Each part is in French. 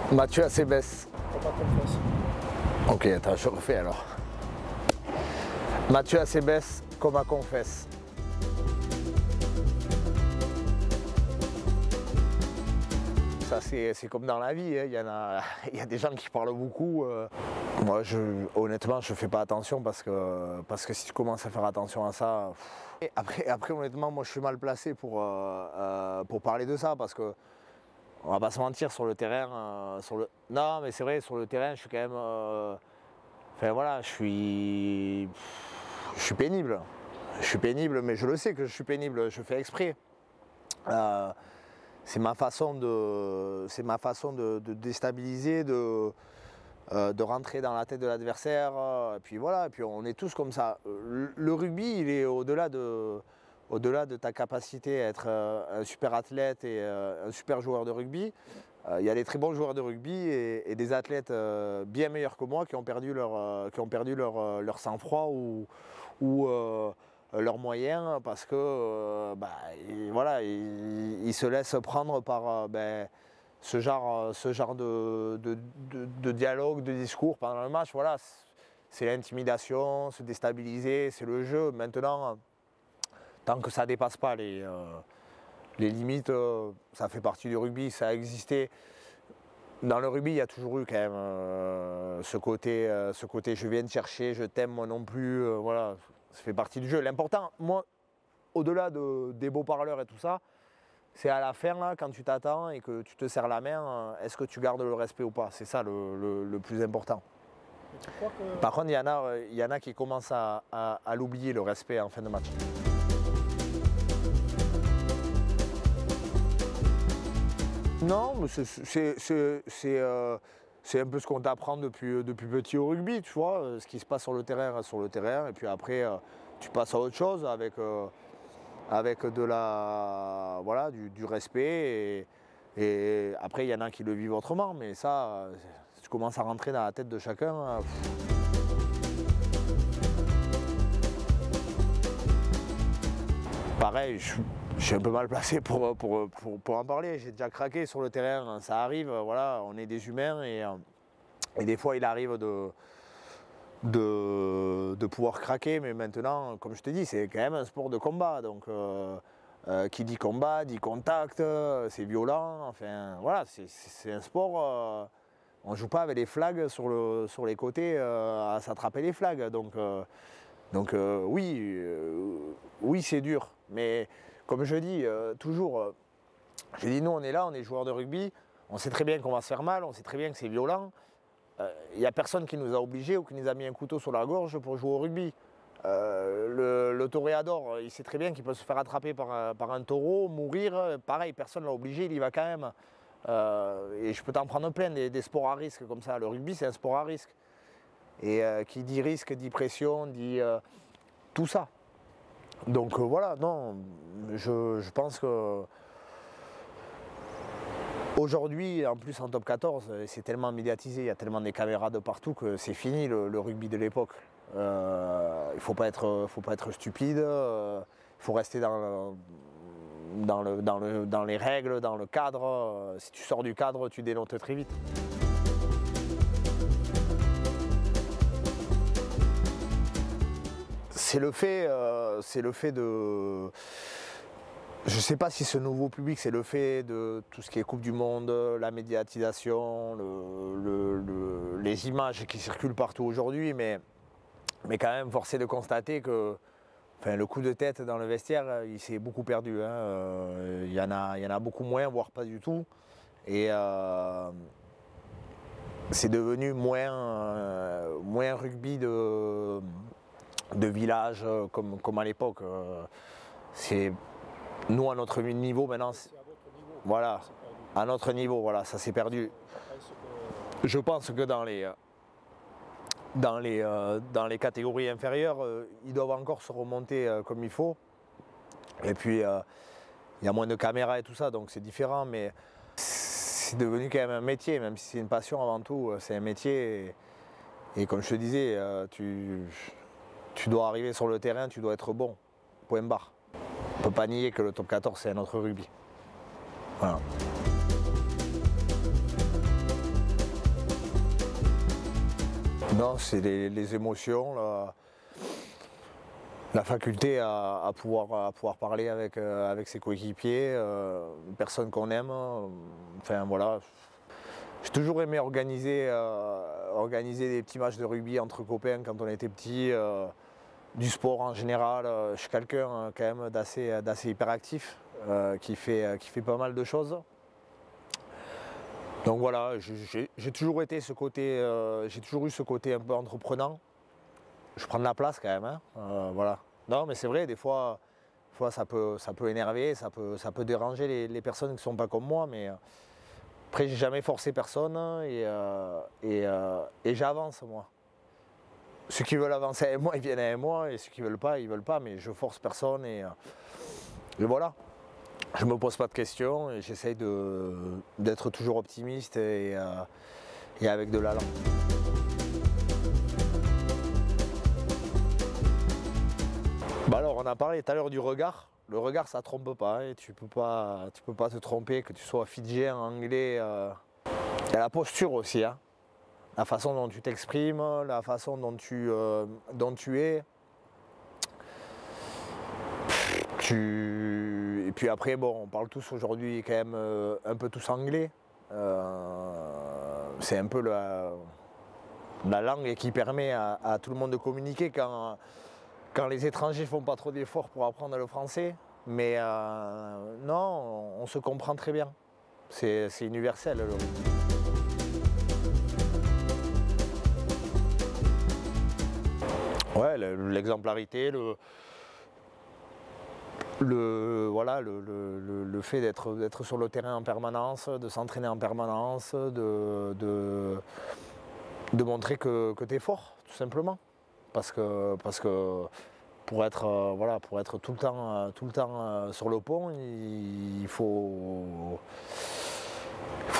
Mathieu Acebes. Pas confesse. Ok, attends, je refais alors. Mathieu Acebes, comme à confesse. Ça, c'est comme dans la vie, hein. Il y a des gens qui parlent beaucoup. Moi, honnêtement, je ne fais pas attention parce que si tu commences à faire attention à ça... Et après, honnêtement, moi, je suis mal placé pour parler de ça parce que on va pas se mentir, sur le terrain, non mais c'est vrai, sur le terrain je suis quand même, enfin voilà, je suis pénible. Je suis pénible, mais je le sais que je suis pénible, je fais exprès. C'est ma façon de déstabiliser, de rentrer dans la tête de l'adversaire, et puis voilà, et puis on est tous comme ça. Le rugby, il est au-delà de ta capacité à être un super athlète et un super joueur de rugby. Il y a des très bons joueurs de rugby et des athlètes bien meilleurs que moi qui ont perdu leur sang-froid ou leurs moyens parce que voilà, ils se laissent prendre par ce genre de dialogue, de discours pendant le match. Voilà, c'est l'intimidation, se déstabiliser, c'est le jeu. Maintenant, tant que ça ne dépasse pas les limites, ça fait partie du rugby, ça a existé. Dans le rugby, il y a toujours eu quand même ce côté je viens te chercher, je t'aime moi non plus, voilà, ça fait partie du jeu. L'important, moi, au-delà des beaux parleurs et tout ça, c'est à la fin, là, quand tu t'attends et que tu te serres la main, est-ce que tu gardes le respect ou pas? C'est ça le plus important. Par contre, il y en a qui commencent à l'oublier, le respect en fin de match. Non, mais c'est un peu ce qu'on t'apprend depuis petit au rugby, tu vois, ce qui se passe sur le terrain, et puis après tu passes à autre chose avec du respect, et après il y en a qui le vivent autrement, mais ça, tu commences à rentrer dans la tête de chacun. Pareil, je suis un peu mal placé pour en parler. J'ai déjà craqué sur le terrain, ça arrive, voilà, on est des humains et des fois il arrive de pouvoir craquer, mais maintenant, comme je te dis, c'est quand même un sport de combat. Donc qui dit combat, dit contact, c'est violent, enfin voilà, c'est un sport. On ne joue pas avec les flags sur les côtés à s'attraper les flags. Donc oui, c'est dur, mais comme je dis toujours, je dis nous on est là, on est joueurs de rugby, on sait très bien qu'on va se faire mal, on sait très bien que c'est violent. Il n'y a personne qui nous a obligés ou qui nous a mis un couteau sur la gorge pour jouer au rugby. Le toréador, il sait très bien qu'il peut se faire attraper par un taureau, mourir, pareil, personne ne l'a obligé, il y va quand même. Et je peux t'en prendre plein des sports à risque comme ça. Le rugby, c'est un sport à risque. Et qui dit risque, dit pression, dit tout ça. Donc voilà, non, je pense que aujourd'hui, en plus en top 14, c'est tellement médiatisé, il y a tellement des caméras de partout que c'est fini le rugby de l'époque. Il ne faut pas être stupide, il faut rester dans les règles, dans le cadre. Si tu sors du cadre, tu dénotes très vite. C'est le fait de... Je ne sais pas si ce nouveau public, c'est le fait de tout ce qui est Coupe du Monde, la médiatisation, les images qui circulent partout aujourd'hui, mais quand même, force est de constater que le coup de tête dans le vestiaire, il s'est beaucoup perdu. Hein. Il y en a beaucoup moins, voire pas du tout. Et c'est devenu moins rugby de village comme à l'époque. Nous, à notre niveau maintenant, voilà, à notre niveau, voilà, ça s'est perdu. Je pense que dans les catégories inférieures, ils doivent encore se remonter comme il faut. Et puis il y a moins de caméras et tout ça, donc c'est différent, mais c'est devenu quand même un métier, même si c'est une passion avant tout, c'est un métier. Et comme je te disais, tu dois arriver sur le terrain, tu dois être bon, point barre. On ne peut pas nier que le top 14 c'est un autre rugby. Voilà. Non, c'est les émotions, la faculté à pouvoir parler avec ses coéquipiers, une personne qu'on aime. Enfin voilà. J'ai toujours aimé organiser des petits matchs de rugby entre copains quand on était petit, du sport en général. Je suis quelqu'un quand même d'assez hyperactif, qui fait pas mal de choses. Donc voilà, j'ai toujours été j'ai toujours eu ce côté un peu entreprenant. Je prends de la place quand même, hein, voilà. Non, mais c'est vrai, des fois ça peut énerver, ça peut déranger les personnes qui ne sont pas comme moi, mais après j'ai jamais forcé personne et j'avance moi. Ceux qui veulent avancer avec moi, ils viennent avec moi, et ceux qui veulent pas, ils veulent pas, mais je force personne et voilà. Je ne me pose pas de questions et j'essaye d'être toujours optimiste et avec de l'allant. Bah alors on a parlé tout à l'heure du regard. Le regard ça trompe pas, hein, et tu peux pas te tromper, que tu sois fidjien, anglais. Il y a la posture aussi, hein. La façon dont tu t'exprimes, la façon dont tu es. Et puis après, bon, on parle tous aujourd'hui quand même un peu tous anglais. C'est un peu la langue qui permet à tout le monde de communiquer quand les étrangers font pas trop d'efforts pour apprendre le français. Mais non, on se comprend très bien. C'est universel le rugby. Ouais, l'exemplarité, voilà, le fait d'être sur le terrain en permanence, de s'entraîner en permanence, de montrer que tu es fort, tout simplement. Parce que pour être tout le temps sur le pont, il faut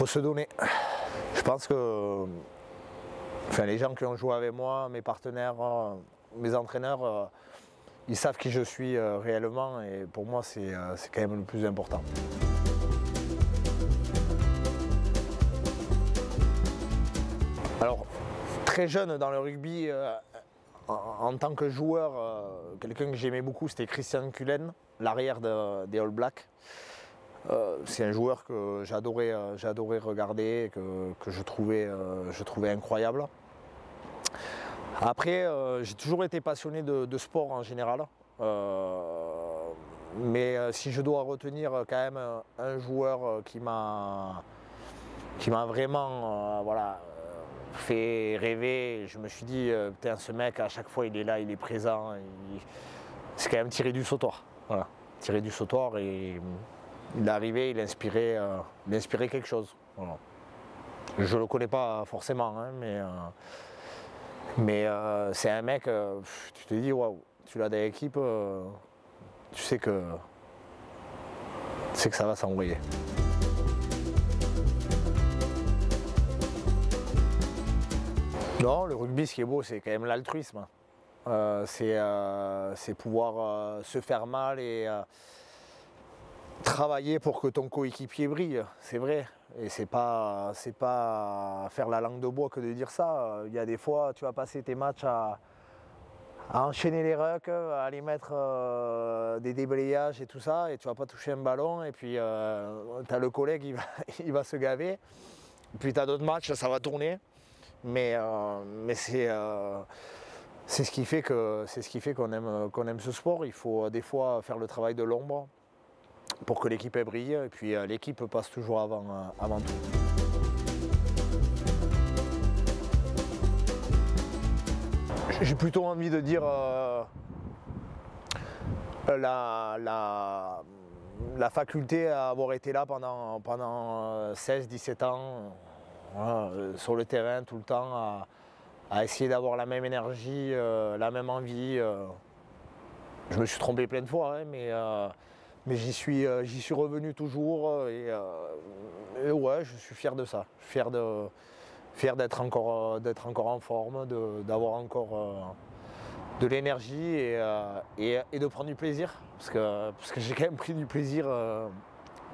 se donner. Je pense que les gens qui ont joué avec moi, mes partenaires, mes entraîneurs, ils savent qui je suis réellement, et pour moi c'est quand même le plus important. Alors, très jeune dans le rugby, en tant que joueur, quelqu'un que j'aimais beaucoup, c'était Christian Cullen, l'arrière des All Blacks. C'est un joueur que j'adorais regarder, que je trouvais incroyable. Après, j'ai toujours été passionné de sport en général. Mais si je dois retenir quand même un joueur qui m'a vraiment fait rêver, je me suis dit, putain, ce mec, à chaque fois, il est là, il est présent. C'est quand même Thierry Dusautoir. Voilà. Thierry Dusautoir, et il est arrivé, il inspirait quelque chose. Voilà. Je ne le connais pas forcément, hein, mais c'est un mec, tu te dis, waouh, tu l'as dans l'équipe, tu sais que ça va s'envoyer. Non, le rugby, ce qui est beau, c'est quand même l'altruisme. C'est pouvoir se faire mal et travailler pour que ton coéquipier brille, c'est vrai. Et c'est pas faire la langue de bois que de dire ça. Il y a des fois, tu vas passer tes matchs à enchaîner les rucks, à aller mettre des déblayages et tout ça, et tu vas pas toucher un ballon, et puis tu as le collègue, il va se gaver. Et puis tu as d'autres matchs, ça va tourner. Mais c'est ce qui fait qu'on aime ce sport. Il faut des fois faire le travail de l'ombre pour que l'équipe brille, et puis l'équipe passe toujours avant tout. J'ai plutôt envie de dire la faculté à avoir été là pendant 16-17 ans, voilà, sur le terrain tout le temps, à essayer d'avoir la même énergie, la même envie. Je me suis trompé plein de fois, hein, mais mais j'y suis revenu toujours et ouais, je suis fier de ça. Fier d'être encore en forme, d'avoir encore de l'énergie et de prendre du plaisir. Parce que j'ai quand même pris du plaisir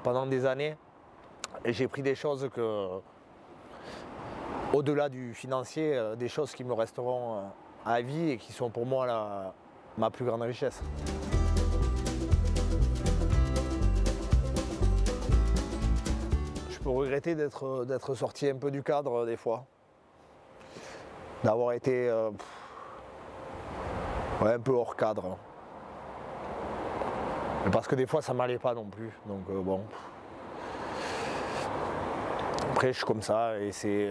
pendant des années. Et j'ai pris des choses au-delà du financier, des choses qui me resteront à vie et qui sont pour moi ma plus grande richesse. Je peux regretter d'être sorti un peu du cadre des fois, d'avoir été ouais, un peu hors cadre. Parce que des fois ça m'allait pas non plus, donc bon. Après je suis comme ça et c'est...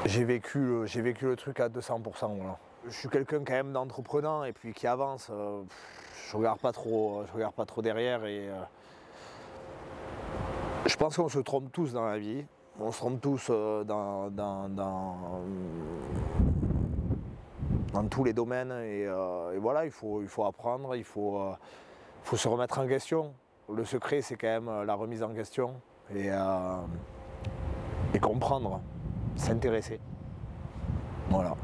j'ai vécu le truc à 200%. Voilà. Je suis quelqu'un quand même d'entreprenant et puis qui avance. Je regarde pas trop derrière et je pense qu'on se trompe tous dans la vie. On se trompe tous dans tous les domaines et voilà, il faut apprendre, il faut se remettre en question. Le secret, c'est quand même la remise en question et comprendre, s'intéresser. Voilà.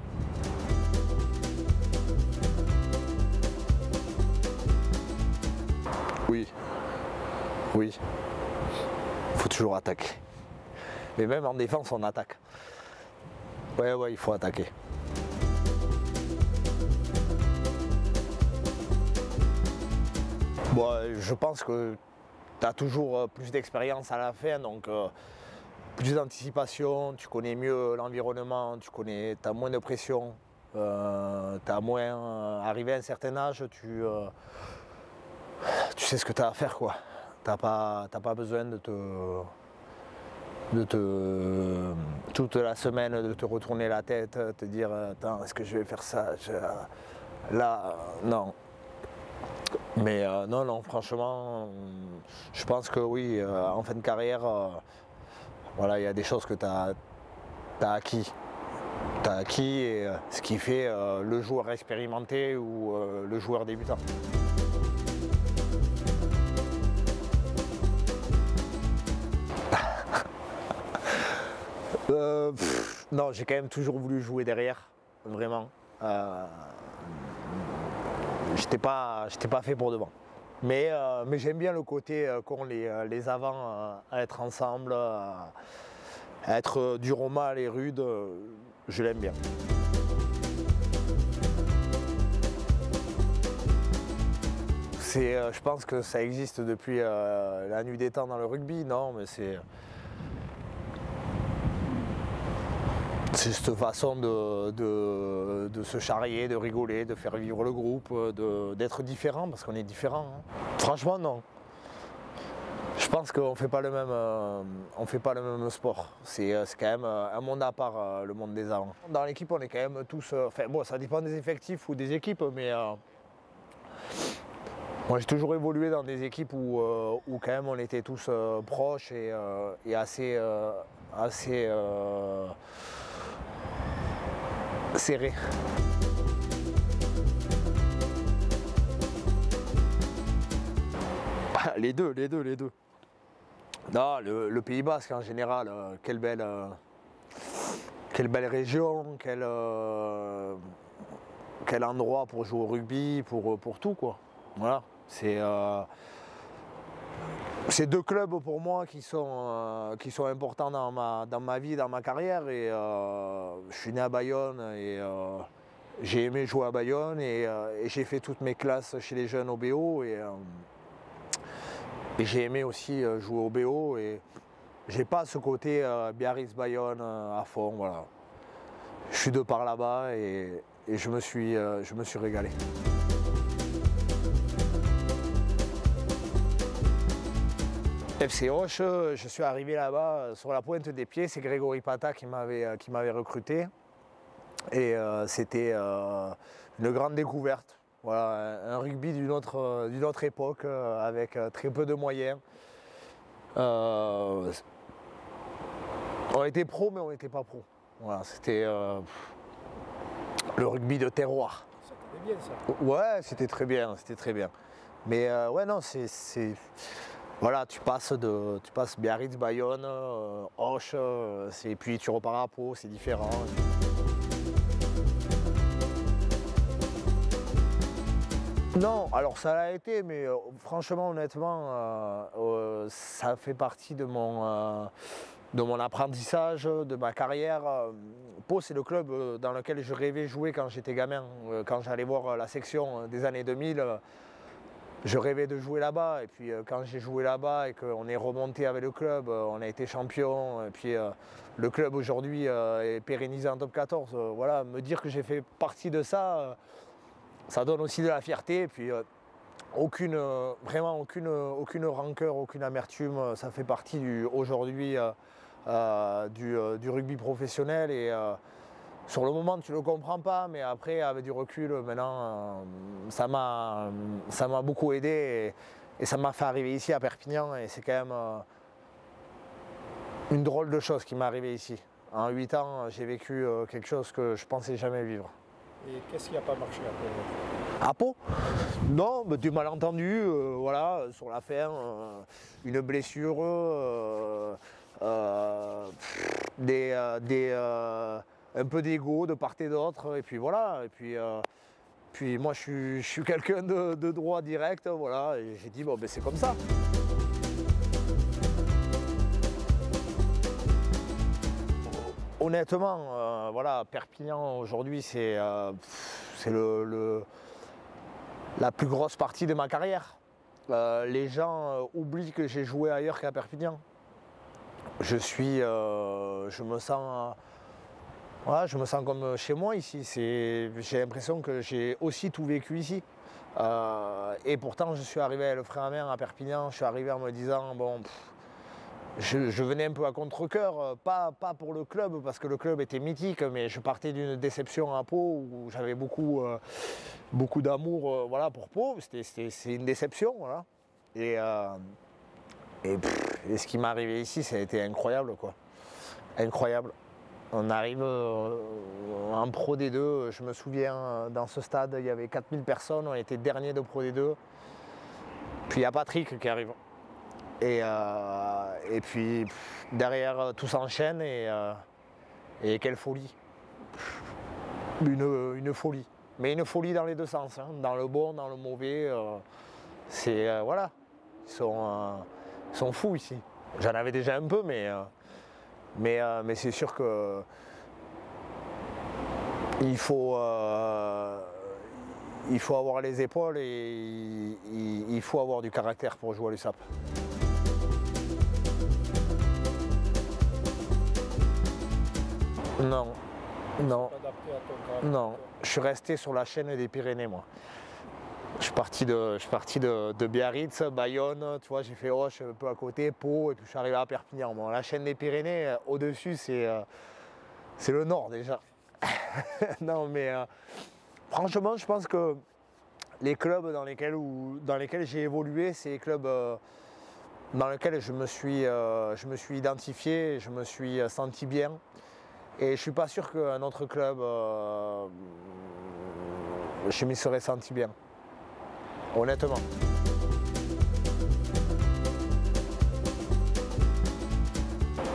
Oui, il faut toujours attaquer. Mais même en défense, on attaque. Ouais, il faut attaquer. Bon, je pense que tu as toujours plus d'expérience à la fin, donc plus d'anticipation, tu connais mieux l'environnement, tu as moins de pression, tu as moins... arrivé à un certain âge, tu sais ce que tu as à faire, quoi. T'as pas besoin toute la semaine de te retourner la tête, te dire attends, est-ce que je vais faire ça là, non. Mais non, franchement, je pense que oui, en fin de carrière, voilà, il y a des choses que tu as acquis. Tu as acquis et ce qui fait le joueur expérimenté ou le joueur débutant. Non, j'ai quand même toujours voulu jouer derrière, vraiment. J'étais pas fait pour devant. Mais j'aime bien le côté qu'ont les avants à être ensemble, à être dur au mal et rude, je l'aime bien. Je pense que ça existe depuis la nuit des temps dans le rugby, non, mais c'est cette façon de se charrier, de rigoler, de faire vivre le groupe, d'être différent, parce qu'on est différent. Hein. Franchement, non. Je pense qu'on ne fait pas le même sport. C'est quand même un monde à part, le monde des avants. Dans l'équipe, on est quand même tous... Enfin, bon, ça dépend des effectifs ou des équipes, mais... moi, j'ai toujours évolué dans des équipes où quand même on était tous proches et assez serrés. Les deux. Non, le Pays Basque en général, quelle belle région, quel endroit pour jouer au rugby, pour tout, quoi. Voilà, c'est deux clubs pour moi qui sont importants dans ma vie, dans ma carrière. Et je suis né à Bayonne et j'ai aimé jouer à Bayonne et j'ai fait toutes mes classes chez les jeunes au BO et j'ai aimé aussi jouer au BO et j'ai pas ce côté Biarritz-Bayonne à fond. Voilà, je suis de par là-bas et je me suis régalé. FC Auch, je suis arrivé là-bas sur la pointe des pieds, c'est Grégory Pata qui m'avait recruté et c'était une grande découverte. Voilà, un rugby d'une autre époque avec très peu de moyens. On était pro mais on n'était pas pro. Voilà, c'était le rugby de terroir. C'était bien ça. Ouais, c'était très bien, c'était très bien. Mais ouais, non, voilà, tu passes Biarritz, Bayonne, Auch, puis tu repars à Pau, c'est différent. Non, alors ça l'a été, mais franchement, honnêtement, ça fait partie de mon apprentissage, de ma carrière. Pau, c'est le club dans lequel je rêvais jouer quand j'étais gamin. Quand j'allais voir la section des années 2000, je rêvais de jouer là-bas. Et puis quand j'ai joué là-bas et qu'on est remonté avec le club, on a été champion. Et puis le club aujourd'hui est pérennisé en top 14. Voilà, me dire que j'ai fait partie de ça, ça donne aussi de la fierté. Et puis vraiment aucune rancœur, aucune amertume. Ça fait partie aujourd'hui du rugby professionnel. Et sur le moment, tu ne le comprends pas, mais après, avec du recul, maintenant, ça m'a beaucoup aidé et ça m'a fait arriver ici à Perpignan. Et c'est quand même une drôle de chose qui m'est arrivée ici. En 8 ans, j'ai vécu quelque chose que je ne pensais jamais vivre. Et qu'est-ce qui n'a pas marché à Pau? Non, mais des malentendus, voilà, sur la fin, une blessure, un peu d'ego de part et d'autre, et puis voilà. Et puis moi, je suis quelqu'un de droit direct, voilà, et j'ai dit, bon, ben c'est comme ça. Honnêtement, voilà, Perpignan aujourd'hui, c'est la plus grosse partie de ma carrière. Les gens oublient que j'ai joué ailleurs qu'à Perpignan. Je me sens comme chez moi ici. J'ai l'impression que j'ai aussi tout vécu ici. Et pourtant, je suis arrivé avec le frein à main à Perpignan. Je suis arrivé en me disant, bon, je venais un peu à contre-cœur, pas pour le club, parce que le club était mythique, mais je partais d'une déception à Pau où j'avais beaucoup d'amour voilà, pour Pau. C'est une déception. Voilà. Et ce qui m'est arrivé ici, ça a été incroyable, quoi. Incroyable. On arrive en Pro D2, je me souviens, dans ce stade, il y avait 4000 personnes, on était dernier de Pro D2. Puis il y a Patrick qui arrive. Et puis derrière, tout s'enchaîne et quelle folie. Une folie. Mais une folie dans les deux sens, hein, dans le bon, dans le mauvais. Voilà, ils sont fous ici. J'en avais déjà un peu, mais c'est sûr que il faut avoir les épaules et il faut avoir du caractère pour jouer à l'USAP. Non, non, non. Je suis resté sur la chaîne des Pyrénées, moi. Je suis parti de Biarritz, Bayonne, tu vois, j'ai fait Auch un peu à côté, Pau, et puis je suis arrivé à Perpignan. Bon, la chaîne des Pyrénées, au-dessus, c'est le nord déjà. Non, mais franchement, je pense que les clubs dans lesquels j'ai évolué, c'est les clubs dans lesquels je me suis identifié, je me suis senti bien. Et je ne suis pas sûr qu'un autre club, je m'y serais senti bien. Honnêtement.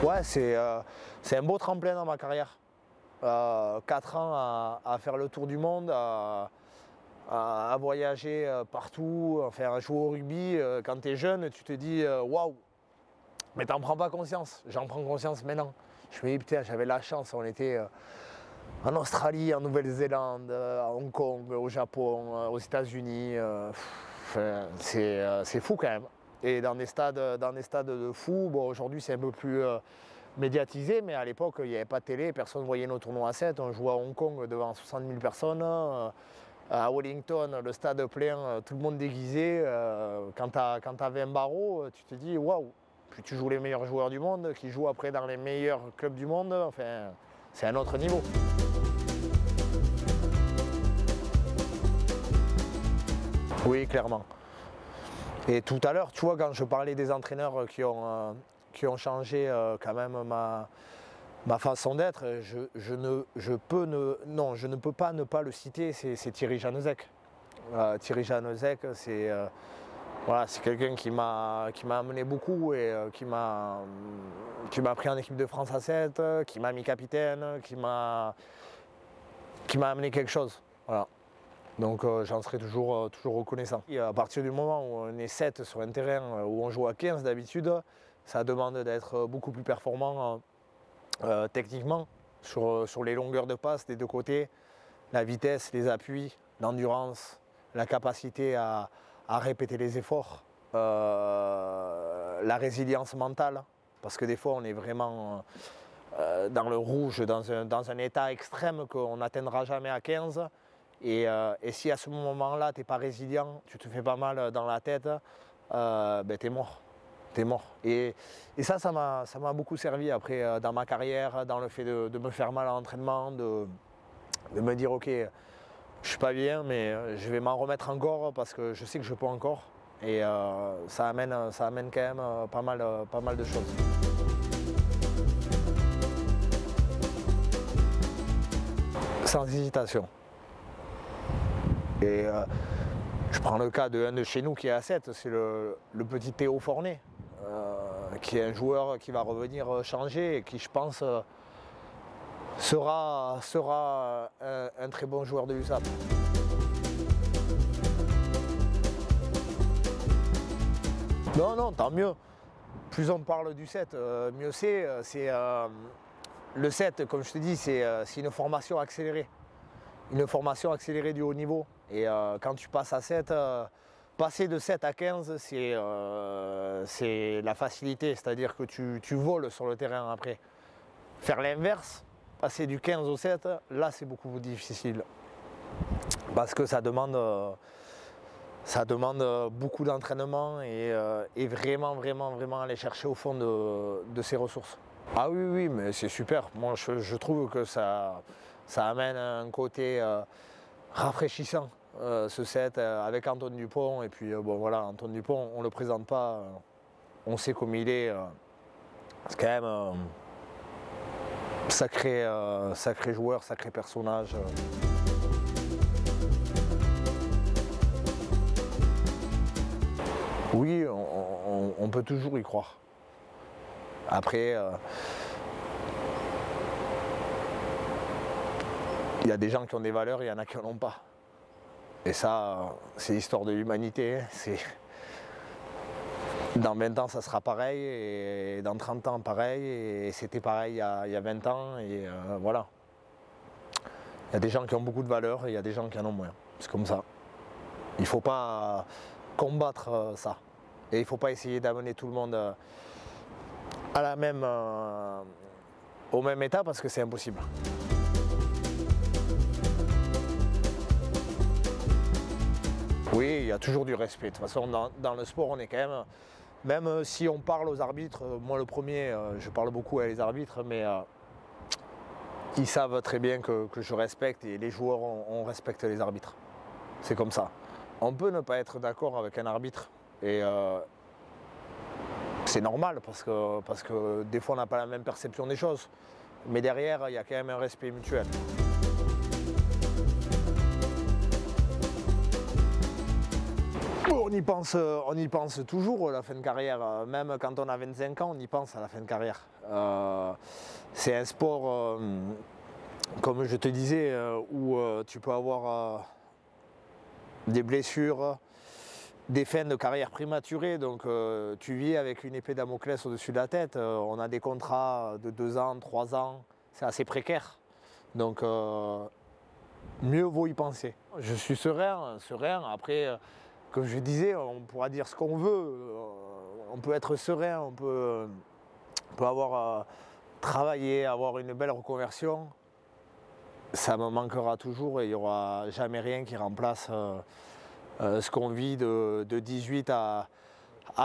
Ouais, c'est un beau tremplin dans ma carrière. 4 ans à faire le tour du monde, à voyager partout, à jouer au rugby. Quand tu es jeune, tu te dis waouh, mais tu n'en prends pas conscience. J'en prends conscience maintenant. Je me dis putain, j'avais la chance, on était en Australie, en Nouvelle-Zélande, à Hong Kong, au Japon, aux États-Unis. C'est fou quand même. Et dans des stades de fous, bon, aujourd'hui c'est un peu plus médiatisé, mais à l'époque il n'y avait pas de télé, personne ne voyait nos tournois à 7. On jouait à Hong Kong devant 60 000 personnes. À Wellington, le stade plein, tout le monde déguisé. Quand tu avais un barreau, tu te dis waouh. Puis tu joues les meilleurs joueurs du monde, qui jouent après dans les meilleurs clubs du monde. Enfin, c'est un autre niveau. Oui, clairement. Et tout à l'heure, tu vois, quand je parlais des entraîneurs qui ont changé quand même Ma façon d'être, je ne peux pas ne pas le citer, c'est Thierry Janezek. Thierry Janezek, voilà, c'est quelqu'un qui m'a amené beaucoup et qui m'a pris en équipe de France à 7, qui m'a mis capitaine, qui m'a amené quelque chose. Voilà. Donc j'en serai toujours reconnaissant. Et à partir du moment où on est 7 sur un terrain où on joue à 15 d'habitude, ça demande d'être beaucoup plus performant techniquement sur les longueurs de passe des deux côtés, la vitesse, les appuis, l'endurance, la capacité à répéter les efforts, la résilience mentale, parce que des fois on est vraiment dans le rouge, dans un état extrême qu'on n'atteindra jamais à 15. Et si à ce moment-là tu n'es pas résilient, tu te fais pas mal dans la tête, ben tu es mort. T'es mort. Et ça m'a beaucoup servi après dans ma carrière, dans le fait de me faire mal à l'entraînement, de me dire ok, je suis pas bien, mais je vais m'en remettre encore parce que je sais que je peux encore. Et ça amène quand même pas mal de choses. Sans hésitation. Et je prends le cas d'un de chez nous qui est à 7, c'est le petit Théo Fornet. Qui est un joueur qui va revenir changer et qui, je pense, sera un très bon joueur de l'USAP. Non, tant mieux. Plus on parle du 7, mieux c'est. Le 7, comme je te dis, c'est une formation accélérée. Une formation accélérée du haut niveau. Et quand tu passes à 7, passer de 7 à 15, c'est la facilité, c'est-à-dire que tu voles sur le terrain après. Faire l'inverse, passer du 15 au 7, là c'est beaucoup plus difficile. Parce que ça demande beaucoup d'entraînement et vraiment aller chercher au fond de ses ressources. Ah oui, mais c'est super. Moi je trouve que ça amène un côté rafraîchissant. Ce set avec Antoine Dupont et puis bon voilà, Antoine Dupont on ne le présente pas, on sait comme il est, c'est quand même sacré joueur, sacré personnage. Oui, on peut toujours y croire. Après, il y a des gens qui ont des valeurs, il y en a qui n'en ont pas. Et ça, c'est l'histoire de l'humanité. Dans 20 ans, ça sera pareil, et dans 30 ans, pareil, et c'était pareil il y a 20 ans, et voilà. Il y a des gens qui ont beaucoup de valeur, et il y a des gens qui en ont moins. C'est comme ça. Il ne faut pas combattre ça. Et il ne faut pas essayer d'amener tout le monde au même état, parce que c'est impossible. Oui, il y a toujours du respect. De toute façon, dans le sport, on est quand même si on parle aux arbitres, moi le premier, je parle beaucoup à les arbitres, mais ils savent très bien que je respecte et les joueurs, on respecte les arbitres. C'est comme ça. On peut ne pas être d'accord avec un arbitre et c'est normal parce que des fois on n'a pas la même perception des choses. Mais derrière, il y a quand même un respect mutuel. On y pense toujours à la fin de carrière, même quand on a 25 ans, on y pense à la fin de carrière. C'est un sport, comme je te disais, où tu peux avoir des blessures, des fins de carrière prématurées, donc tu vis avec une épée Damoclès au-dessus de la tête. On a des contrats de 2 ans, 3 ans, c'est assez précaire. Donc mieux vaut y penser. Je suis serein, après... Comme je disais, on pourra dire ce qu'on veut, on peut être serein, on peut avoir travaillé, avoir une belle reconversion. Ça me manquera toujours et il n'y aura jamais rien qui remplace ce qu'on vit de 18 à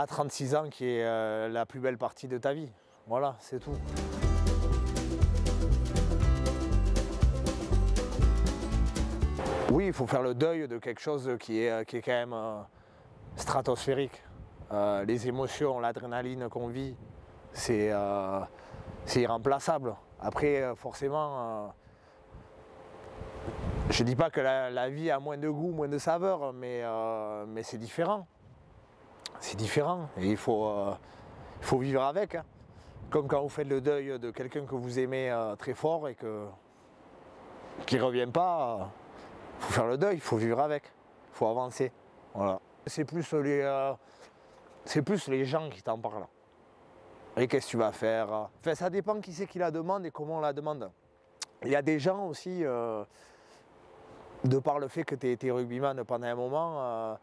36 ans qui est la plus belle partie de ta vie. Voilà, c'est tout. Oui, il faut faire le deuil de quelque chose qui est quand même stratosphérique. Les émotions, l'adrénaline qu'on vit, c'est irremplaçable. Après, forcément, je ne dis pas que la vie a moins de goût, moins de saveur, mais c'est différent. C'est différent et il faut vivre avec. Hein. Comme quand vous faites le deuil de quelqu'un que vous aimez très fort et qui ne revient pas, il faut faire le deuil, il faut vivre avec, il faut avancer. Voilà. C'est plus les gens qui t'en parlent. Et qu'est-ce que tu vas faire? Enfin, ça dépend qui c'est qui la demande et comment on la demande. Il y a des gens aussi, de par le fait que tu aies été rugbyman pendant un moment,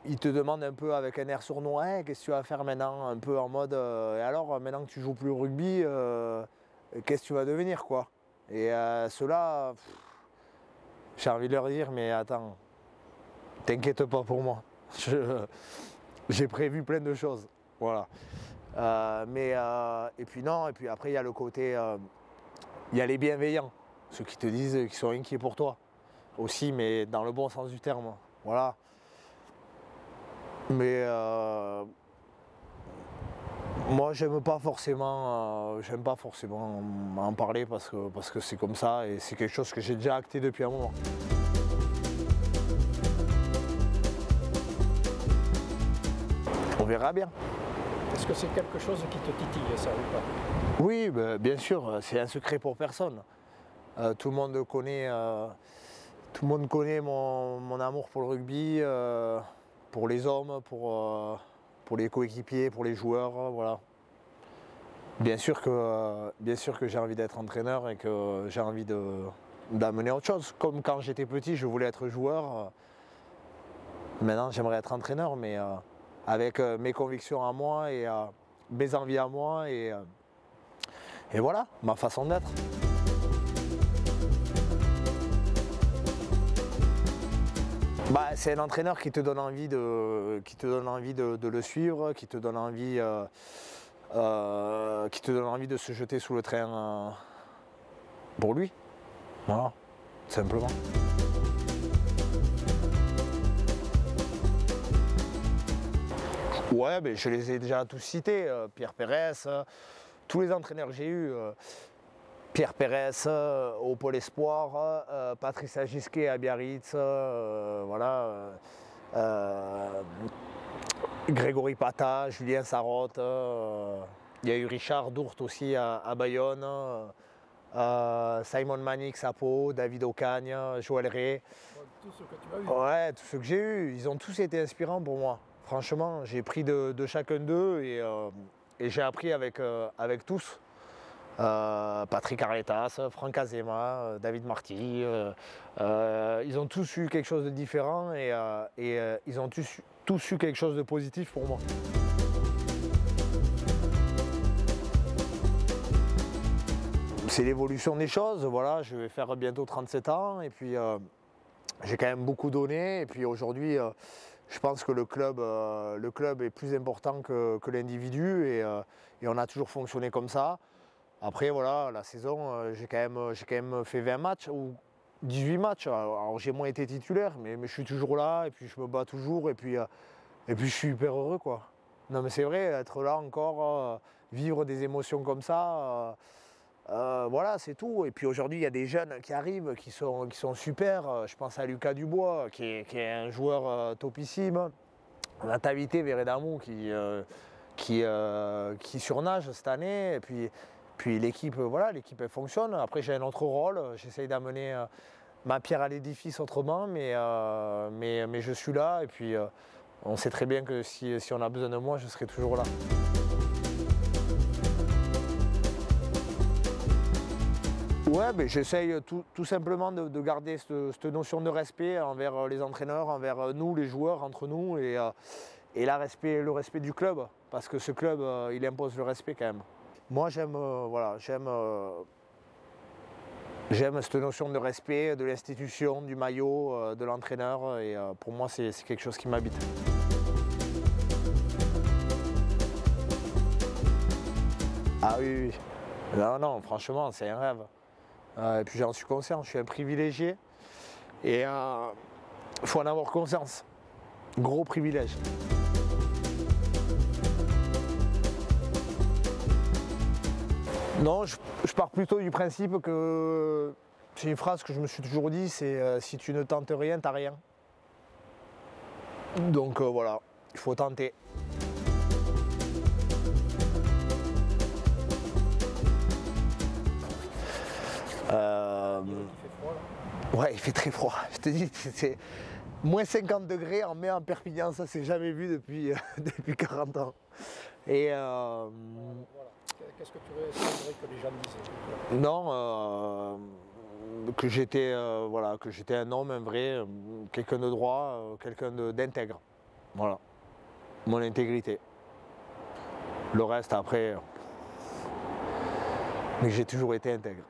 ils te demandent un peu avec un air sournois, hey, qu'est-ce que tu vas faire maintenant? Un peu en mode, et alors maintenant que tu joues plus au rugby, qu'est-ce que tu vas devenir quoi? Et ceux-là, j'ai envie de leur dire, mais attends, t'inquiète pas pour moi. J'ai prévu plein de choses. Voilà. Et puis non, et puis après il y a le côté, il y a les bienveillants, ceux qui te disent qu'ils sont inquiets pour toi aussi, mais dans le bon sens du terme. Voilà. Mais moi j'aime pas forcément en parler parce que c'est comme ça et c'est quelque chose que j'ai déjà acté depuis un moment. On verra bien. Est-ce que c'est quelque chose qui te titille, ça ou pas? Oui, ben, bien sûr, c'est un secret pour personne. Tout le monde connaît mon amour pour le rugby, pour les hommes, pour les coéquipiers, pour les joueurs, voilà. Bien sûr que j'ai envie d'être entraîneur et que j'ai envie d'amener autre chose. Comme quand j'étais petit, je voulais être joueur. Maintenant, j'aimerais être entraîneur, mais avec mes convictions à moi et mes envies à moi et voilà, ma façon d'être. Bah, c'est un entraîneur qui te donne envie de le suivre, qui te donne envie de se jeter sous le train pour lui. Voilà, simplement. Ouais, ben, je les ai déjà tous cités, Pierre Pérez, tous les entraîneurs que j'ai eus, Pierre Pérez au Pôle Espoir, Patrice Agisquet à Biarritz, voilà, Grégory Pata, Julien Sarotte, il y a eu Richard Dourte aussi à Bayonne, Simon Manix à Pau, David Ocagne, Joël Ray. Tous ceux que tu as eu. Ouais, tous ceux que j'ai eus, ils ont tous été inspirants pour moi. Franchement, j'ai pris de chacun d'eux et j'ai appris avec tous. Patrick Arletas, Franck Azema, David Marty, ils ont tous eu quelque chose de différent et ils ont tous eu quelque chose de positif pour moi. C'est l'évolution des choses, voilà, je vais faire bientôt 37 ans et puis j'ai quand même beaucoup donné et puis aujourd'hui je pense que le club est plus important que l'individu et on a toujours fonctionné comme ça. Après voilà, la saison, j'ai quand même fait 20 matchs ou 18 matchs. Alors j'ai moins été titulaire, mais je suis toujours là et puis je me bats toujours et puis je suis hyper heureux quoi. Non mais c'est vrai, être là encore, vivre des émotions comme ça, voilà c'est tout. Et puis aujourd'hui il y a des jeunes qui arrivent, qui sont super. Je pense à Lucas Dubois, qui est un joueur topissime. On a Tavité Veredamou qui surnage cette année. Et puis l'équipe, voilà, l'équipe elle fonctionne. Après j'ai un autre rôle, j'essaye d'amener ma pierre à l'édifice autrement, mais je suis là et puis on sait très bien que si on a besoin de moi, je serai toujours là. Ouais, ben, j'essaye tout simplement de garder cette notion de respect envers les entraîneurs, envers nous, les joueurs, entre nous, et le respect du club, parce que ce club, il impose le respect quand même. Moi, j'aime cette notion de respect de l'institution, du maillot, de l'entraîneur, et pour moi, c'est quelque chose qui m'habite. Ah oui, oui. Non, franchement, c'est un rêve. Et puis j'en suis conscient, je suis un privilégié et il faut en avoir conscience. Gros privilège. Non, Je pars plutôt du principe que c'est une phrase que je me suis toujours dit, c'est si tu ne tentes rien, t'as rien. Donc voilà, il faut tenter. Il fait froid là. Ouais, il fait très froid. Je te dis, c'est moins 50 degrés en mai en Perpignan, ça c'est jamais vu depuis, depuis 40 ans. Et Voilà. Qu'est-ce que tu aimerais que les gens disent? non, que j'étais voilà, que j'étais un homme, un vrai, quelqu'un de droit, quelqu'un d'intègre. Voilà, mon intégrité. Le reste après, mais j'ai toujours été intègre.